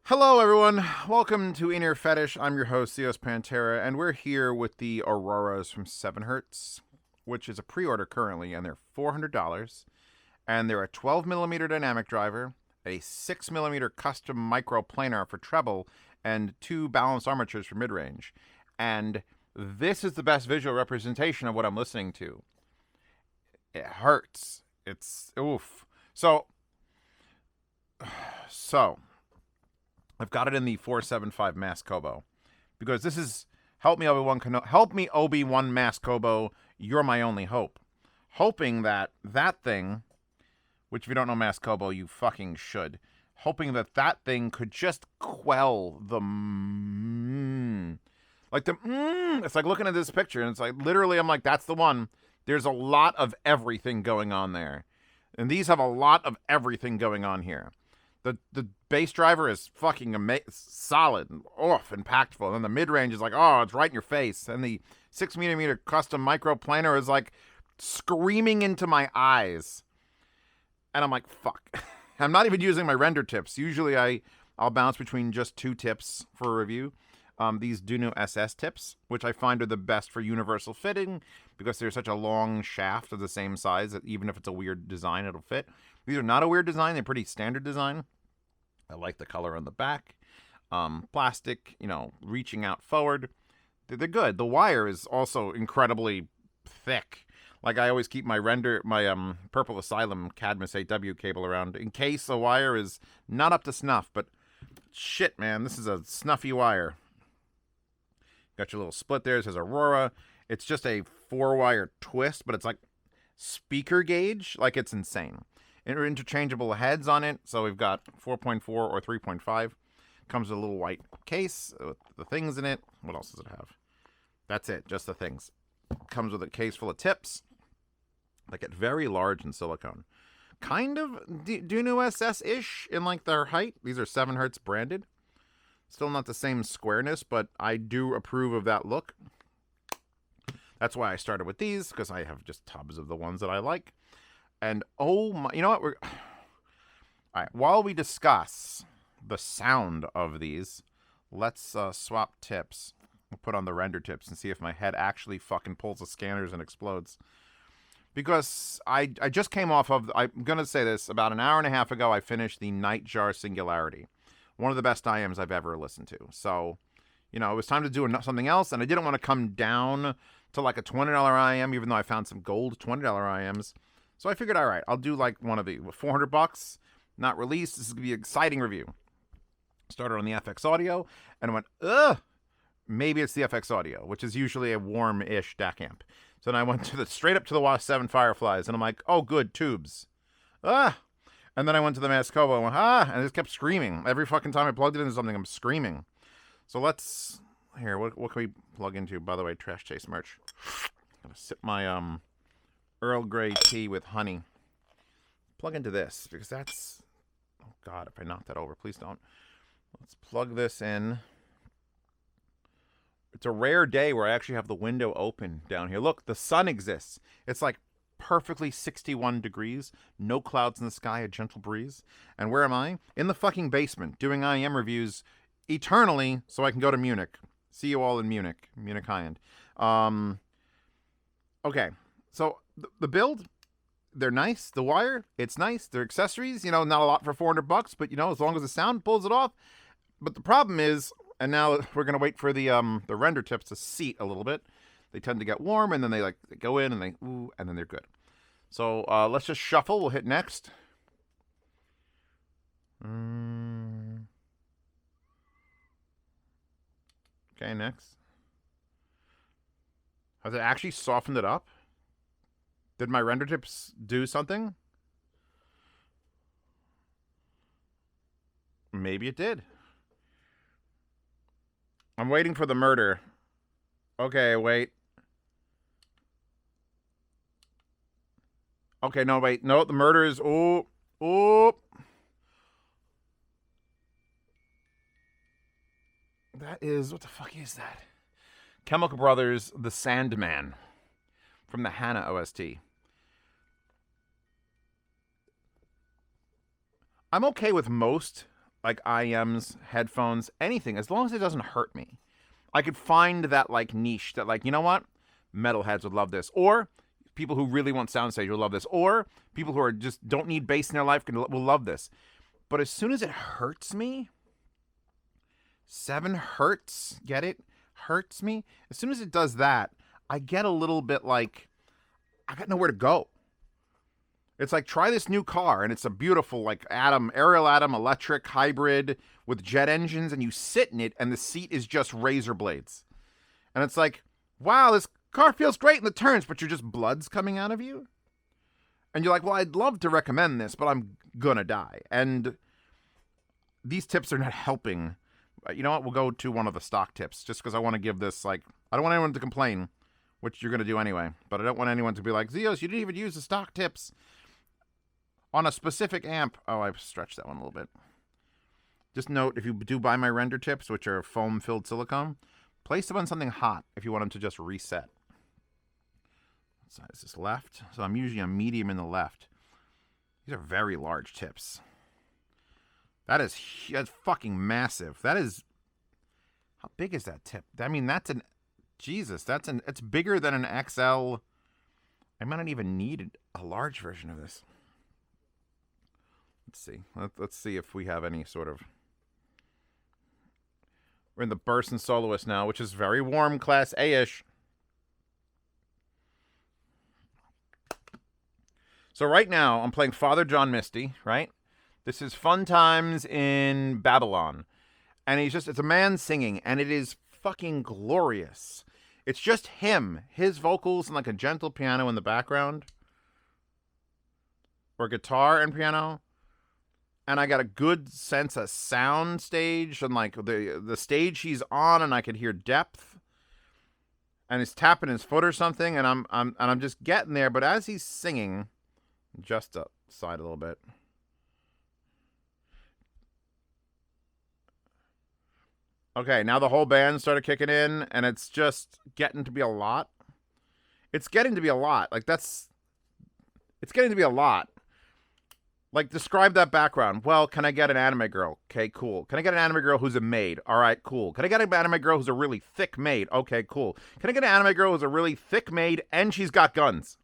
Hello, everyone. Welcome to In Ear Fetish. I'm your host, Theos Pantera, and we're here with the Auroras from 7 Hertz, which is a pre-order currently, and they're $400. And they're a 12mm dynamic driver, a 6mm custom micro planar for treble, and 2 balanced armatures for mid-range. And this is the best visual representation of what I'm listening to. It hurts. It's oof. So I've got it in the 475 Mass Kobo because this is help me Obi-Wan Mass Kobo. You're my only hope. Hoping that thing, which if you don't know Mass Kobo, you fucking should. Hoping that thing could just quell the It's like looking at this picture and it's like literally I'm like that's the one. There's a lot of everything going on there, and these have a lot of everything going on here. The bass driver is fucking solid and impactful. And then the mid range is like, oh, it's right in your face. And the 6mm custom micro planar is like screaming into my eyes. And I'm like, fuck. I'm not even using my render tips. Usually I'll bounce between just 2 tips for a review. These Duno SS tips, which I find are the best for universal fitting because they're such a long shaft of the same size that even if it's a weird design, it'll fit. These are not a weird design. They're pretty standard design. I like the color on the back. Plastic, reaching out forward. They're good. The wire is also incredibly thick. Like I always keep my Purple Asylum Cadmus 8W cable around in case the wire is not up to snuff. But shit, man, this is a snuffy wire. Got your little split there. It says Aurora. It's just a 4-wire twist, but it's like speaker gauge. Like it's insane. Interchangeable heads on it. So we've got 4.4 or 3.5. Comes with a little white case with the things in it. What else does it have? That's it. Just the things. Comes with a case full of tips. They get very large in silicone. Kind of Duno SS-ish in like their height. These are 7 Hertz branded. Still not the same squareness, but I do approve of that look. That's why I started with these, because I have just tubs of the ones that I like. And oh my, you know what? All right, while we discuss the sound of these, let's swap tips. We'll put on the render tips and see if my head actually fucking pulls the scanners and explodes. Because I just came off of, I'm going to say this, about an hour and a half ago, I finished the Nightjar Singularity. One of the best IEMs I've ever listened to. So, it was time to do something else, and I didn't want to come down to like a $20 IEM, even though I found some gold $20 IEMs. So I figured, all right, I'll do like one of the $400, not released. This is going to be an exciting review. Started on the FX Audio, and I went, maybe it's the FX Audio, which is usually a warm-ish DAC amp. So then I went straight up to the WAS 7 Fireflies, and I'm like, oh, good, tubes. And then I went to the Mass Kobo and went, and it just kept screaming. Every fucking time I plugged it into something, I'm screaming. So let's, here, what can we plug into? By the way, Trash Chase merch. I'm going to sip my Earl Grey tea with honey. Plug into this, because that's, oh God, if I knock that over, please don't. Let's plug this in. It's a rare day where I actually have the window open down here. Look, the sun exists. It's like perfectly 61 degrees, no clouds in the sky, a gentle breeze. And where am I? In the fucking basement, doing IEM reviews eternally so I can go to Munich. See you all in Munich high-end. Okay, so the build, they're nice. The wire, it's nice. Their accessories, not a lot for $400, but, as long as the sound pulls it off. But the problem is, and now we're going to wait for the render tips to seat a little bit. They tend to get warm, and then they go in, and and then they're good. So let's just shuffle. We'll hit next. Okay, next. Has it actually softened it up? Did my render tips do something? Maybe it did. I'm waiting for the murder. Okay, wait. Okay, no, wait. No, the murder is... Oh. That is... What the fuck is that? Chemical Brothers, The Sandman. From the Hannah OST. I'm okay with most like IEMs, headphones, anything, as long as it doesn't hurt me. I could find that like niche that like, you know what? Metalheads would love this. Or people who really want soundstage will love this. Or people who are just don't need bass in their life will love this. But as soon as it hurts me, 7 hertz, get it? Hurts me. As soon as it does that, I get a little bit like, I got nowhere to go. It's like, try this new car, and it's a beautiful, like, Ariel Atom electric hybrid with jet engines, and you sit in it, and the seat is just razor blades. And it's like, wow, this car feels great in the turns, but you're just blood's coming out of you. And you're like, well, I'd love to recommend this, but I'm gonna die. And these tips are not helping. You know what? We'll go to one of the stock tips, just because I want to give this, like, I don't want anyone to complain, which you're going to do anyway, but I don't want anyone to be like, Zeos, you didn't even use the stock tips on a specific amp. Oh, I've stretched that one a little bit. Just note, if you do buy my render tips, which are foam-filled silicone, place them on something hot if you want them to just reset. What side is this? Left? So I'm usually a medium in the left. These are very large tips. That's fucking massive. That is, how big is that tip? I mean, that's an, Jesus, it's bigger than an XL. I might not even need a large version of this. Let's see. Let's see if we have any sort of, we're in the Burst and Soloist now, which is very warm, class A-ish. So right now, I'm playing Father John Misty, right? This is Fun Times in Babylon. And it's a man singing, and it is fucking glorious. It's just him, his vocals, and like a gentle piano in the background. Or guitar and piano. And I got a good sense of sound stage, and like the stage he's on, and I could hear depth. And he's tapping his foot or something, and I'm just getting there, but as he's singing, just upside a little bit. Okay, now the whole band started kicking in, and it's just getting to be a lot. It's getting to be a lot. Like, it's getting to be a lot. Like, describe that background. Well, can I get an anime girl? Okay, cool. Can I get an anime girl who's a maid? All right, cool. Can I get an anime girl who's a really thick maid? Okay, cool. Can I get an anime girl who's a really thick maid, and she's got guns?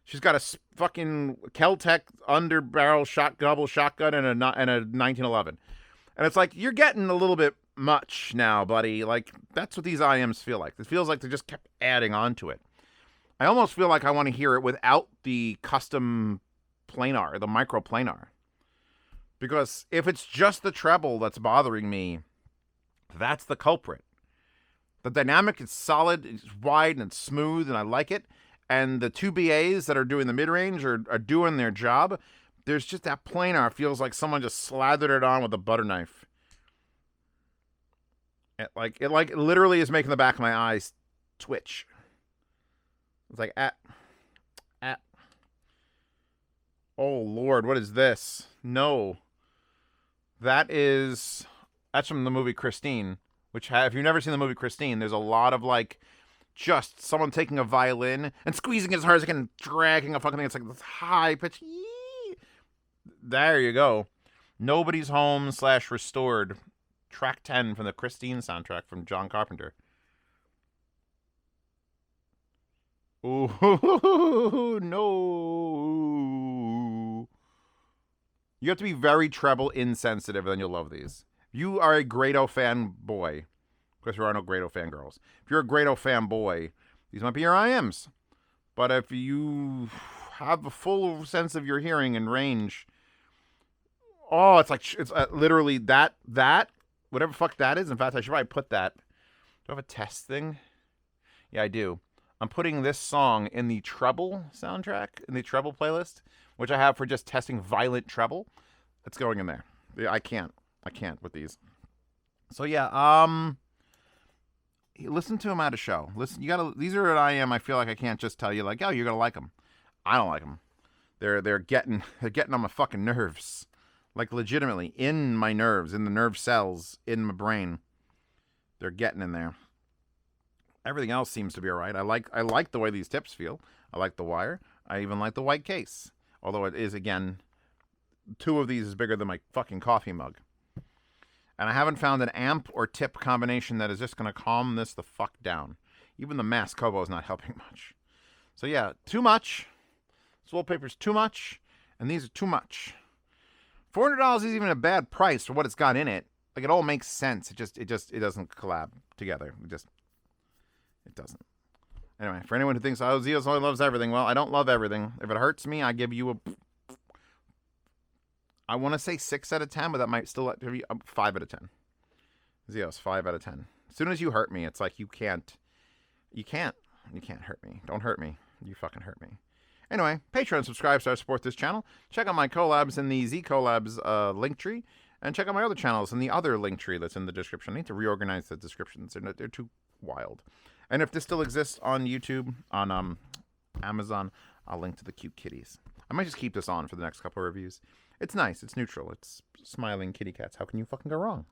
She's got a fucking Kel-Tec underbarrel shotgun and a 1911. And it's like, you're getting a little bit much now, buddy. Like, that's what these IMs feel like. It feels like they just kept adding on to it. I almost feel like I want to hear it without the custom planar, the micro planar. Because if it's just the treble that's bothering me, that's the culprit. The dynamic is solid, it's wide, and it's smooth, and I like it. And the two BAs that are doing the mid-range are doing their job. There's just that planar. Feels like someone just slathered it on with a butter knife. It literally is making the back of my eyes twitch. It's like, oh, Lord, what is this? No. That's from the movie Christine, which, if you've never seen the movie Christine, there's a lot of, like, just someone taking a violin and squeezing it as hard as they can and dragging a fucking thing. It's like this high pitch. There you go. Nobody's Home / Restored. Track 10 from the Christine soundtrack from John Carpenter. Ooh, no. You have to be very treble insensitive, then you'll love these. If you are a Grado fan boy, because there are no Grado fan girls. If you're a Grado fan boy, these might be your IMs. But if you have a full sense of your hearing and range, oh, it's like, it's literally that, whatever fuck that is. In fact, I should probably put that. Do I have a test thing? Yeah, I do. I'm putting this song in the treble soundtrack, in the treble playlist, which I have for just testing violent treble. It's going in there. I can't with these. So yeah, listen to them at a show. Listen, these are at IM. I feel like I can't just tell you like, oh, you're gonna like them. I don't like them. They're getting on my fucking nerves. Like, legitimately, in my nerves, in the nerve cells, in my brain. They're getting in there. Everything else seems to be all right. I like the way these tips feel. I like the wire. I even like the white case. Although it is, again, 2 of these is bigger than my fucking coffee mug. And I haven't found an amp or tip combination that is just going to calm this the fuck down. Even the mass Kobo is not helping much. So yeah, too much. This wallpaper's too much, and these are too much. $400 isn't even a bad price for what it's got in it. Like, it all makes sense. It doesn't collab together. It doesn't. Anyway, for anyone who thinks, oh, Zeos only loves everything, well, I don't love everything. If it hurts me, I give you I want to say 6 out of 10, but that might still be 5 out of 10. Zeos, 5 out of 10. As soon as you hurt me, it's like you can't hurt me. Don't hurt me. You fucking hurt me. Anyway, Patreon, subscribe, start support this channel. Check out my collabs in the Z Collabs link tree. And check out my other channels in the other link tree that's in the description. I need to reorganize the descriptions. They're too wild. And if this still exists on YouTube, on Amazon, I'll link to the cute kitties. I might just keep this on for the next couple of reviews. It's nice. It's neutral. It's smiling kitty cats. How can you fucking go wrong?